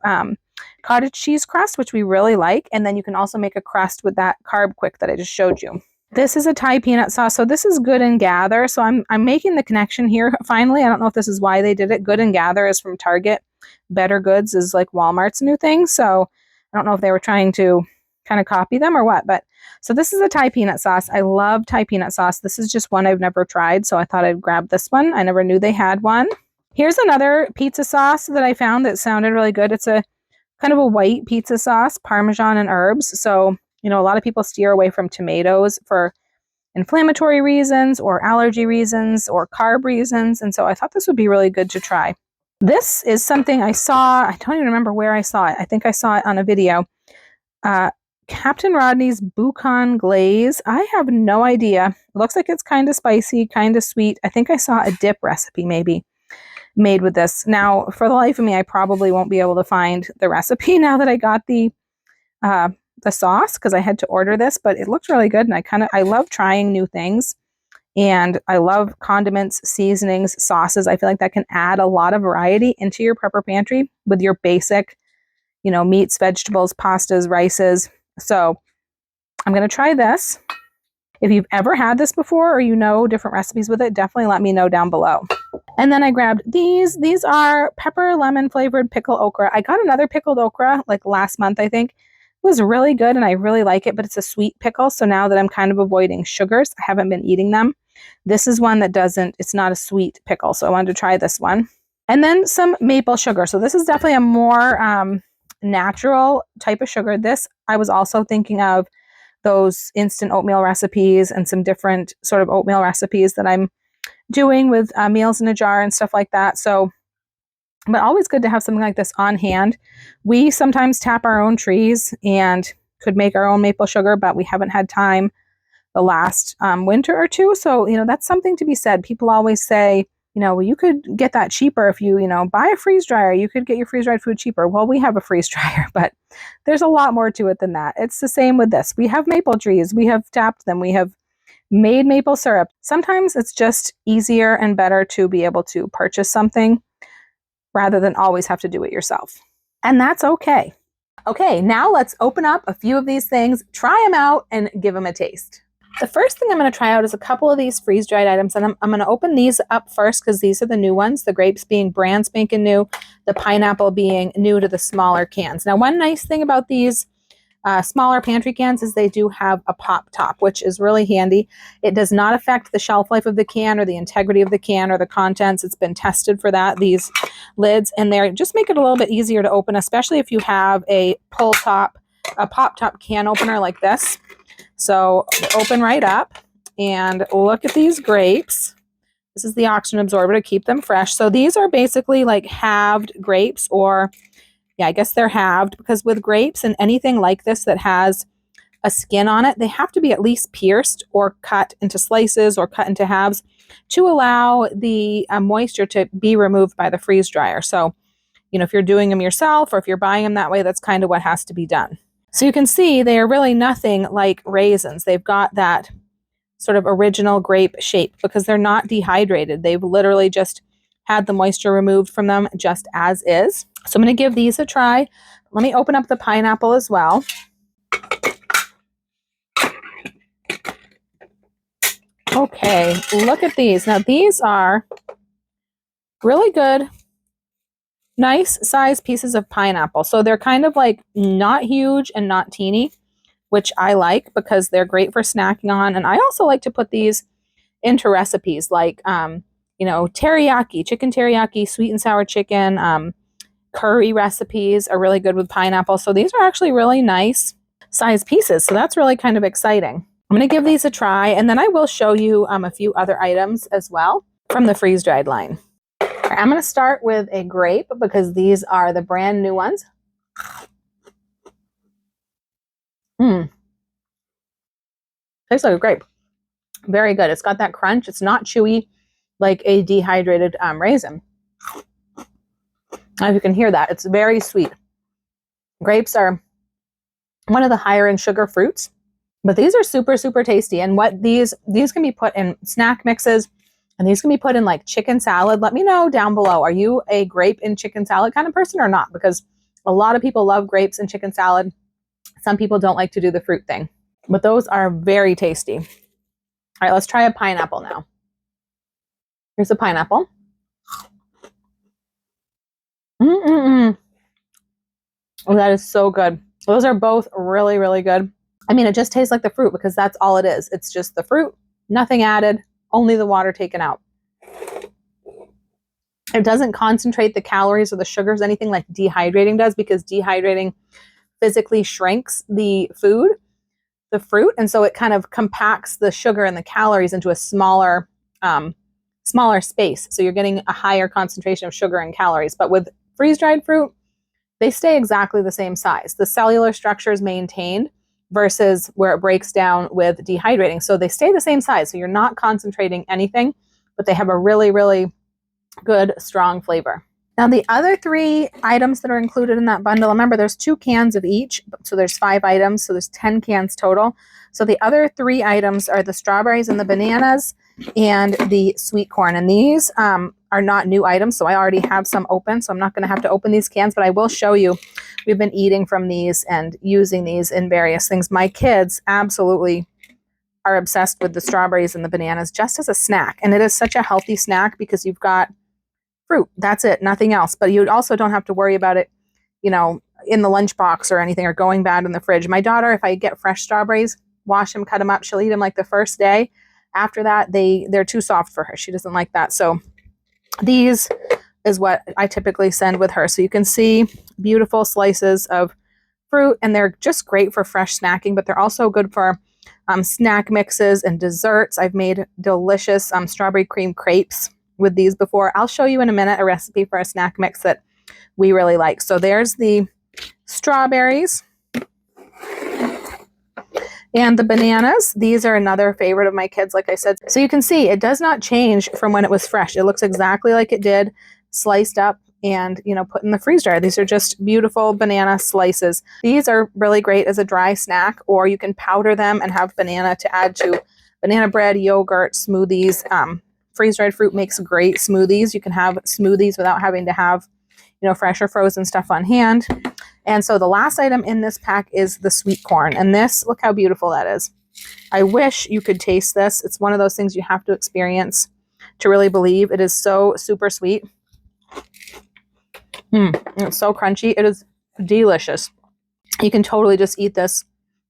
cottage cheese crust, which we really like. And then you can also make a crust with that Carb Quick that I just showed you. This is a Thai peanut sauce. So this is Good and Gather. So I'm making the connection here. Finally, I don't know if this is why they did it. Good and Gather is from Target. Better Goods is like Walmart's new thing. So I don't know if they were trying to kind of copy them or what, but so this is a Thai peanut sauce. I love Thai peanut sauce. This is just one I've never tried, so I thought I'd grab this one. I never knew they had one. Here's another pizza sauce that I found that sounded really good. It's a kind of a white pizza sauce, Parmesan and herbs. So, you know, a lot of people steer away from tomatoes for inflammatory reasons or allergy reasons or carb reasons, and so I thought this would be really good to try. This is something I saw, I don't even remember where I saw it. I think I saw it on a video. Captain Rodney's Boucan Glaze. I have no idea. It looks like it's kind of spicy, kind of sweet. I think I saw a dip recipe maybe made with this. Now, for the life of me, I probably won't be able to find the recipe now that I got the sauce because I had to order this, but it looks really good, and I love trying new things, and I love condiments, seasonings, sauces. I feel like that can add a lot of variety into your prepper pantry with your basic, you know, meats, vegetables, pastas, rices. So I'm going to try this. If you've ever had this before or you know different recipes with it, definitely let me know down below. And then I grabbed these. These are pepper lemon flavored pickled okra. I got another pickled okra like last month, I think. It was really good and I really like it, but it's a sweet pickle. So now that I'm kind of avoiding sugars, I haven't been eating them. This is one that it's not a sweet pickle. So I wanted to try this one. And then some maple sugar. So this is definitely a more natural type of sugar. This, I was also thinking of those instant oatmeal recipes and some different sort of oatmeal recipes that I'm doing with meals in a jar and stuff like that. So, but always good to have something like this on hand. We sometimes tap our own trees and could make our own maple sugar, but we haven't had time the last winter or two. So, you know, that's something to be said. People always say, you know, well, you could get that cheaper if you know, buy a freeze dryer. You could get your freeze dried food cheaper. Well, we have a freeze dryer, but there's a lot more to it than that. It's the same with this. We have maple trees. We have tapped them. We have made maple syrup. Sometimes it's just easier and better to be able to purchase something rather than always have to do it yourself. And that's okay. Okay, now let's open up a few of these things, try them out, and give them a taste. The first thing I'm going to try out is a couple of these freeze-dried items, and I'm going to open these up first because these are the new ones, the grapes being brand spanking new, the pineapple being new to the smaller cans. Now, one nice thing about these smaller pantry cans is they do have a pop top, which is really handy. It does not affect the shelf life of the can or the integrity of the can or the contents. It's been tested for that, these lids, and they just make it a little bit easier to open, especially if you have a pop top can opener like this. So open right up and look at these grapes. This is the oxygen absorber to keep them fresh. So these are basically like halved grapes, or yeah, I guess they're halved, because with grapes and anything like this that has a skin on it, they have to be at least pierced or cut into slices or cut into halves to allow the moisture to be removed by the freeze dryer. So, you know, if you're doing them yourself or if you're buying them that way, that's kind of what has to be done. So you can see they are really nothing like raisins. They've got that sort of original grape shape because they're not dehydrated. They've literally just had the moisture removed from them just as is. So I'm going to give these a try. Let me open up the pineapple as well. Okay, look at these. Now these are really good, nice size pieces of pineapple. So they're kind of like not huge and not teeny, which I like because they're great for snacking on. And I also like to put these into recipes like, you know, teriyaki, chicken teriyaki, sweet and sour chicken, curry recipes are really good with pineapple. So these are actually really nice size pieces. So that's really kind of exciting. I'm going to give these a try, and then I will show you a few other items as well from the freeze-dried line. I'm going to start with a grape because these are the brand new ones. Mm, tastes like a grape. Very good. It's got that crunch. It's not chewy like a dehydrated raisin. If you can hear that, it's very sweet. Grapes are one of the higher in sugar fruits, but these are super, super tasty. And what these can be put in snack mixes, and these can be put in like chicken salad. Let me know down below. Are you a grape in chicken salad kind of person or not? Because a lot of people love grapes in chicken salad. Some people don't like to do the fruit thing, but those are very tasty. All right, let's try a pineapple now. Here's a pineapple. Mm-mm-mm. Oh, that is so good. Those are both really, really good. I mean, it just tastes like the fruit because that's all it is. It's just the fruit, nothing added, only the water taken out. It doesn't concentrate the calories or the sugars, anything like dehydrating does, because dehydrating physically shrinks the food, the fruit, and so it kind of compacts the sugar and the calories into a smaller space. So you're getting a higher concentration of sugar and calories. But with freeze-dried fruit, they stay exactly the same size. The cellular structure is maintained versus where it breaks down with dehydrating. So they stay the same size. So you're not concentrating anything, but they have a really, really good, strong flavor. Now, the other 3 items that are included in that bundle, remember there's 2 cans of each, so there's 5 items, so there's 10 cans total. So the other 3 items are the strawberries and the bananas and the sweet corn. And these are not new items, so I already have some open, so I'm not going to have to open these cans, but I will show you. We've been eating from these and using these in various things. My kids absolutely are obsessed with the strawberries and the bananas just as a snack. And it is such a healthy snack because you've got fruit. That's it, nothing else. But you also don't have to worry about it, in the lunchbox or anything, or going bad in the fridge. My daughter, if I get fresh strawberries, wash them, cut them up, she'll eat them like the first day. After that, they're too soft for her. She doesn't like that. So these is what I typically send with her. So you can see beautiful slices of fruit, and they're just great for fresh snacking, but they're also good for snack mixes and desserts. I've made delicious strawberry cream crepes with these before. I'll show you in a minute a recipe for a snack mix that we really like. So there's the strawberries and the bananas. These are another favorite of my kids, like I said. So you can see it does not change from when it was fresh. It looks exactly like it did, sliced up and, put in the freeze dryer. These are just beautiful banana slices. These are really great as a dry snack, or you can powder them and have banana to add to banana bread, yogurt, smoothies. Freeze-dried fruit makes great smoothies. You can have smoothies without having to have, fresh or frozen stuff on hand. And so the last item in this pack is the sweet corn. And this, look how beautiful that is. I wish you could taste this. It's one of those things you have to experience to really believe. It is so super sweet. It's so crunchy. It is delicious. You can totally just eat this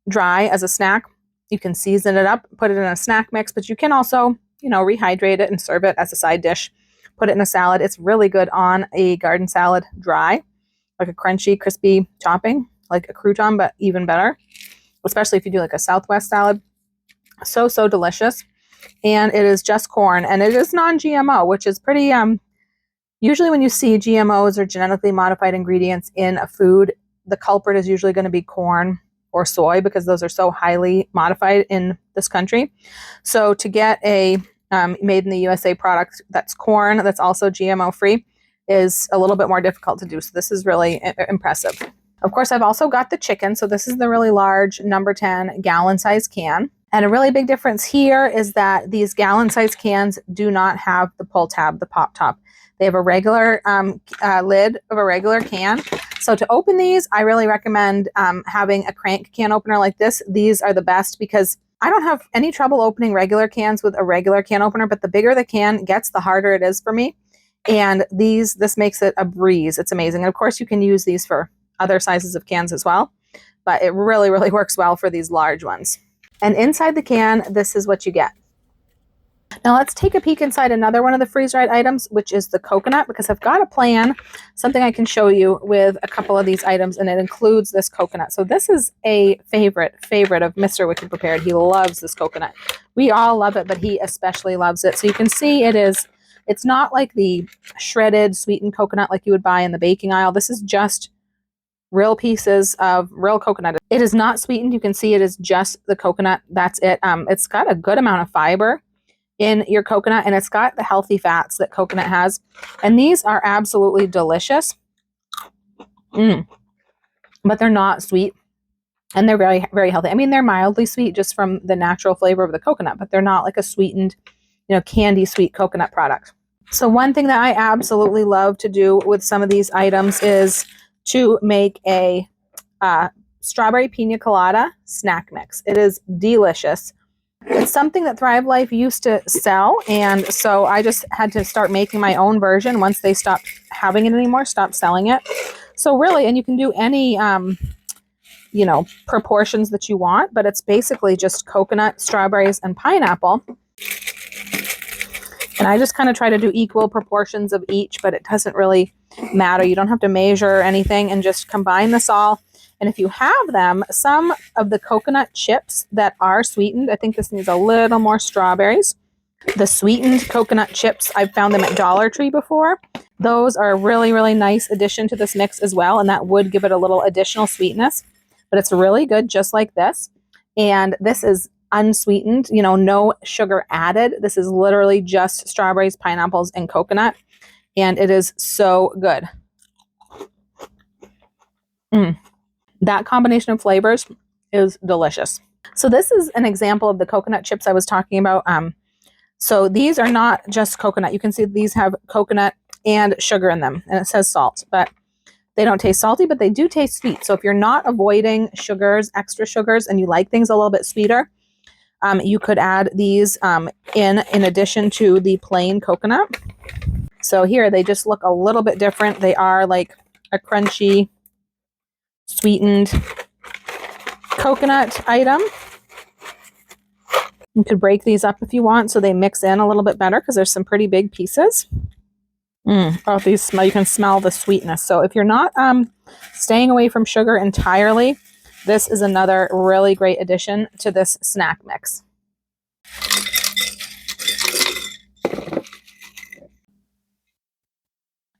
dry as a snack. You can season it up, put it in a snack mix, but you can also rehydrate it and serve it as a side dish. Put it in a salad. It's really good on a garden salad dry, like a crunchy, crispy topping, like a crouton, but even better, especially if you do like a Southwest salad. So, so delicious. And it is just corn, and it is non-GMO, which is pretty, usually when you see GMOs or genetically modified ingredients in a food, the culprit is usually going to be corn or soy, because those are so highly modified in this country. So to get a made in the USA product that's corn, that's also GMO free, is a little bit more difficult to do. So this is really impressive. Of course, I've also got the chicken. So this is the really large number 10 gallon size can. And a really big difference here is that these gallon size cans do not have the pull tab, the pop top. They have a regular lid of a regular can. So to open these, I really recommend having a crank can opener like this. These are the best because I don't have any trouble opening regular cans with a regular can opener, but the bigger the can gets, the harder it is for me. And this makes it a breeze. It's amazing. And of course, you can use these for other sizes of cans as well, but it really, really works well for these large ones. And inside the can, this is what you get. Now let's take a peek inside another one of the freeze-dried items, which is the coconut, because I've got a plan, something I can show you with a couple of these items, and it includes this coconut. So this is a favorite of Mr. Wicked Prepared. He loves this coconut. We all love it, but he especially loves it. So you can see it's not like the shredded sweetened coconut like you would buy in the baking aisle. This is just real pieces of real coconut. It is not sweetened. You can see it is just the coconut. That's it. It's got a good amount of fiber in your coconut, and it's got the healthy fats that coconut has. And these are absolutely delicious. But they're not sweet, and they're very, very healthy. I mean, they're mildly sweet just from the natural flavor of the coconut, but they're not like a sweetened, candy sweet coconut product. So one thing that I absolutely love to do with some of these items is to make a strawberry pina colada snack mix. It is delicious. It's something that Thrive Life used to sell, and so I just had to start making my own version once they stopped having it anymore, stopped selling it. So really, and you can do any, proportions that you want, but it's basically just coconut, strawberries, and pineapple. And I just kind of try to do equal proportions of each, but it doesn't really matter. You don't have to measure or anything, and just combine this all. And if you have them, some of the coconut chips that are sweetened, I think this needs a little more strawberries. The sweetened coconut chips, I've found them at Dollar Tree before. Those are a really, really nice addition to this mix as well, and that would give it a little additional sweetness. But it's really good just like this. And this is unsweetened, no sugar added. This is literally just strawberries, pineapples, and coconut. And it is so good. That combination of flavors is delicious. So this is an example of the coconut chips I was talking about. So these are not just coconut. You can see these have coconut and sugar in them, and it says salt, but they don't taste salty, but they do taste sweet. So if you're not avoiding sugars, extra sugars, and you like things a little bit sweeter, you could add these in addition to the plain coconut. So here they just look a little bit different. They are like a crunchy, sweetened coconut item. You could break these up if you want so they mix in a little bit better, because there's some pretty big pieces. Oh, these smell, you can smell the sweetness. So if you're not staying away from sugar entirely, this is another really great addition to this snack mix.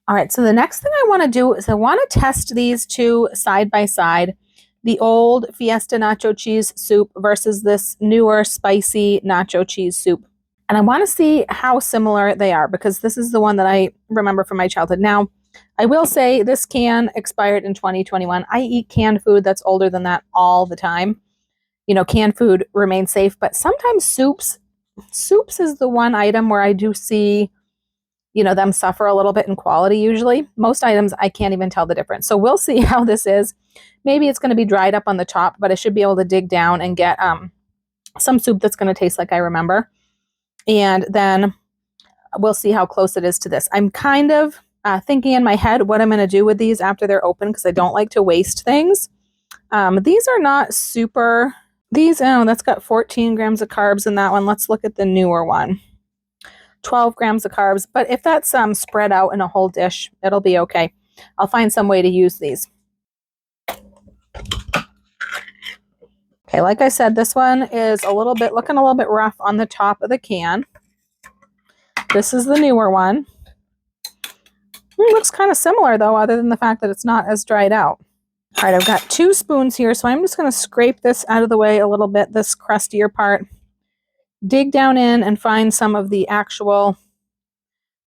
All right, so the next thing I want to do is I want to test these two side by side. The old Fiesta nacho cheese soup versus this newer spicy nacho cheese soup. And I want to see how similar they are, because this is the one that I remember from my childhood. Now, I will say this can expired in 2021. I eat canned food that's older than that all the time. Canned food remains safe, but sometimes soups is the one item where I do see, them suffer a little bit in quality usually. Most items, I can't even tell the difference. So we'll see how this is. Maybe it's going to be dried up on the top, but I should be able to dig down and get some soup that's going to taste like I remember. And then we'll see how close it is to this. I'm kind of thinking in my head what I'm going to do with these after they're open, because I don't like to waste things. These are not super... that's got 14 grams of carbs in that one. Let's look at the newer one. 12 grams of carbs. But if that's spread out in a whole dish, it'll be okay. I'll find some way to use these. Okay, like I said, this one is looking a little bit rough on the top of the can. This is the newer one. It looks kind of similar though, other than the fact that it's not as dried out. All right, I've got 2 spoons here, so I'm just going to scrape this out of the way a little bit, this crustier part. Dig down in and find some of the actual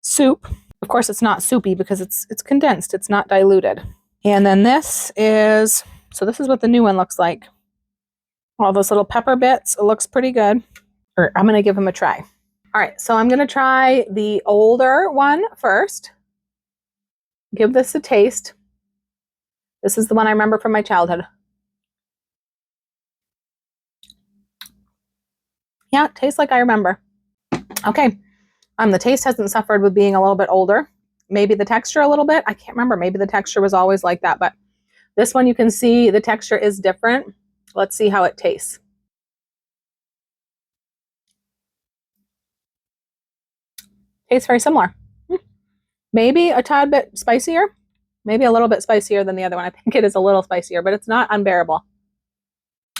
soup. Of course, it's not soupy because it's condensed. It's not diluted. And then this is what the new one looks like. All those little pepper bits. It looks pretty good. I'm going to give them a try. All right, so I'm going to try the older one first. Give this a taste. This is the one I remember from my childhood. Yeah, it tastes like I remember. Okay. The taste hasn't suffered with being a little bit older. Maybe the texture a little bit. I can't remember. Maybe the texture was always like that, but this one you can see the texture is different. Let's see how it tastes. Tastes very similar. Maybe a tad bit spicier. Maybe a little bit spicier than the other one. I think it is a little spicier, but it's not unbearable.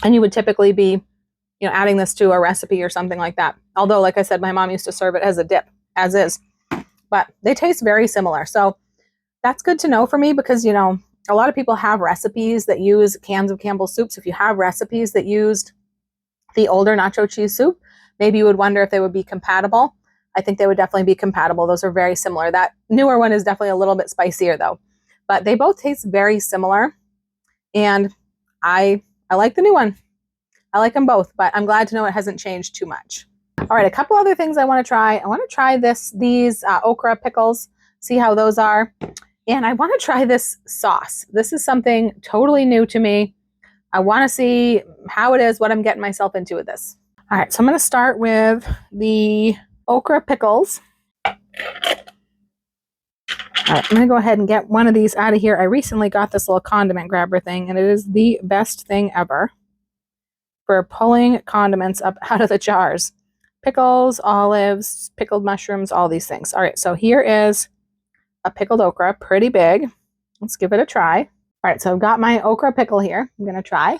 And you would typically be, adding this to a recipe or something like that. Although, like I said, my mom used to serve it as a dip, as is. But they taste very similar. So that's good to know for me because, a lot of people have recipes that use cans of Campbell's soup. So if you have recipes that used the older nacho cheese soup, maybe you would wonder if they would be compatible. I think they would definitely be compatible. Those are very similar. That newer one is definitely a little bit spicier though, but they both taste very similar. And I like the new one. I like them both, but I'm glad to know it hasn't changed too much. All right, a couple other things I want to try. I want to try these okra pickles, see how those are. And I want to try this sauce. This is something totally new to me. I want to see how it is, what I'm getting myself into with this. All right, so I'm going to start with the okra pickles. All right, I'm going to go ahead and get one of these out of here. I recently got this little condiment grabber thing, and it is the best thing ever for pulling condiments up out of the jars. Pickles, olives, pickled mushrooms, all these things. All right, so here is a pickled okra, pretty big. Let's give it a try. All right, so I've got my okra pickle here. I'm going to try.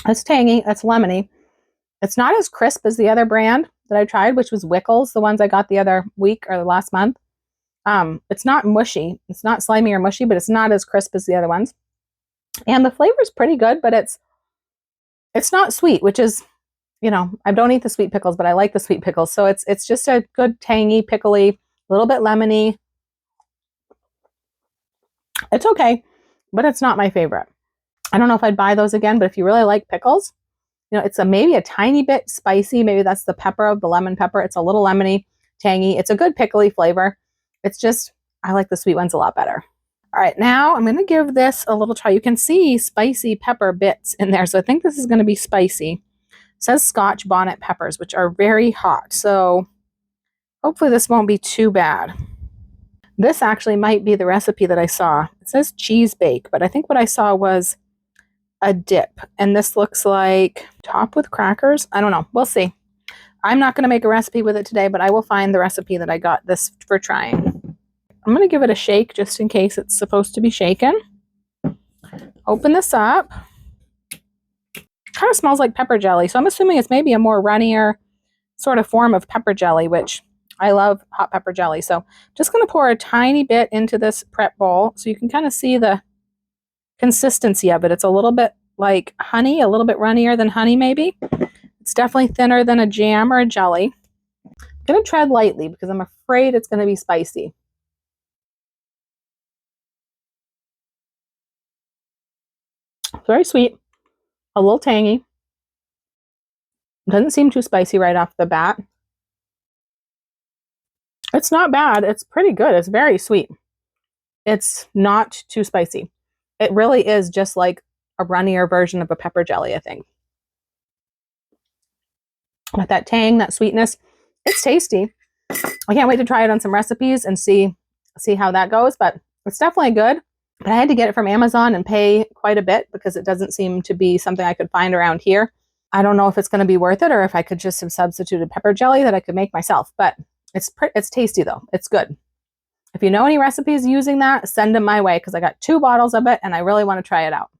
It's tangy, it's lemony. It's not as crisp as the other brand that I tried, which was Wickles, the ones I got the other week or the last month. It's not mushy. It's not slimy or mushy, but it's not as crisp as the other ones. And the flavor's pretty good, but it's not sweet, which is, you know, I don't eat the sweet pickles, but I like the sweet pickles. So it's just a good tangy, pickly, a little bit lemony. It's okay, but it's not my favorite. I don't know if I'd buy those again, but if you really like pickles, you know, it's maybe a tiny bit spicy. Maybe that's the pepper of the lemon pepper. It's a little lemony, tangy. It's a good pickly flavor. It's just, I like the sweet ones a lot better. All right, now I'm going to give this a little try. You can see spicy pepper bits in there, so I think this is going to be spicy. It says Scotch bonnet peppers, which are very hot, so hopefully this won't be too bad. This actually might be the recipe that I saw. It says cheese bake, but I think what I saw was a dip, and this looks like topped with crackers. I don't know. We'll see. I'm not going to make a recipe with it today, but I will find the recipe that I got this for trying. I'm going to give it a shake just in case it's supposed to be shaken. Open this up. Kind of smells like pepper jelly, so I'm assuming it's maybe a more runnier sort of form of pepper jelly, which I love hot pepper jelly. So just going to pour a tiny bit into this prep bowl so you can kind of see the consistency of it. It's a little bit like honey, a little bit runnier than honey maybe. It's definitely thinner than a jam or a jelly. I'm going to tread lightly because I'm afraid it's going to be spicy. Very sweet, a little tangy. Doesn't seem too spicy right off the bat. It's not bad. It's pretty good. It's very sweet. It's not too spicy. It really is just like a runnier version of a pepper jelly, I think. With that tang, that sweetness, it's tasty. I can't wait to try it on some recipes and see how that goes, but it's definitely good. But I had to get it from Amazon and pay quite a bit because it doesn't seem to be something I could find around here. I don't know if it's going to be worth it or if I could just have substituted pepper jelly that I could make myself, but it's tasty though. It's good. If you know any recipes using that, send them my way because I got 2 bottles of it and I really want to try it out.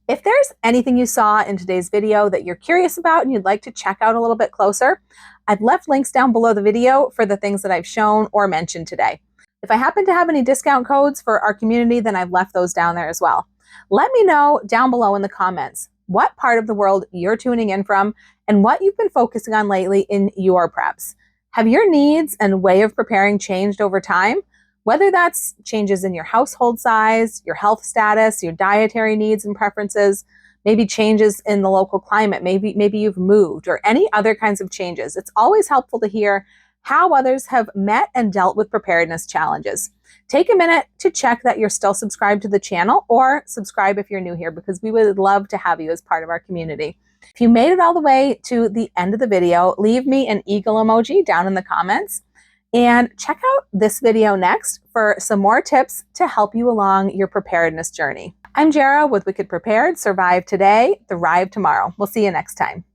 If there's anything you saw in today's video that you're curious about and you'd like to check out a little bit closer, I've left links down below the video for the things that I've shown or mentioned today. If I happen to have any discount codes for our community, then I've left those down there as well. Let me know down below in the comments what part of the world you're tuning in from and what you've been focusing on lately in your preps. Have your needs and way of preparing changed over time? Whether that's changes in your household size, your health status, your dietary needs and preferences, maybe changes in the local climate, maybe you've moved, or any other kinds of changes. It's always helpful to hear how others have met and dealt with preparedness challenges. Take a minute to check that you're still subscribed to the channel or subscribe if you're new here because we would love to have you as part of our community. If you made it all the way to the end of the video, leave me an eagle emoji down in the comments and check out this video next for some more tips to help you along your preparedness journey. I'm Jara with Wicked Prepared. Survive today, thrive tomorrow. We'll see you next time.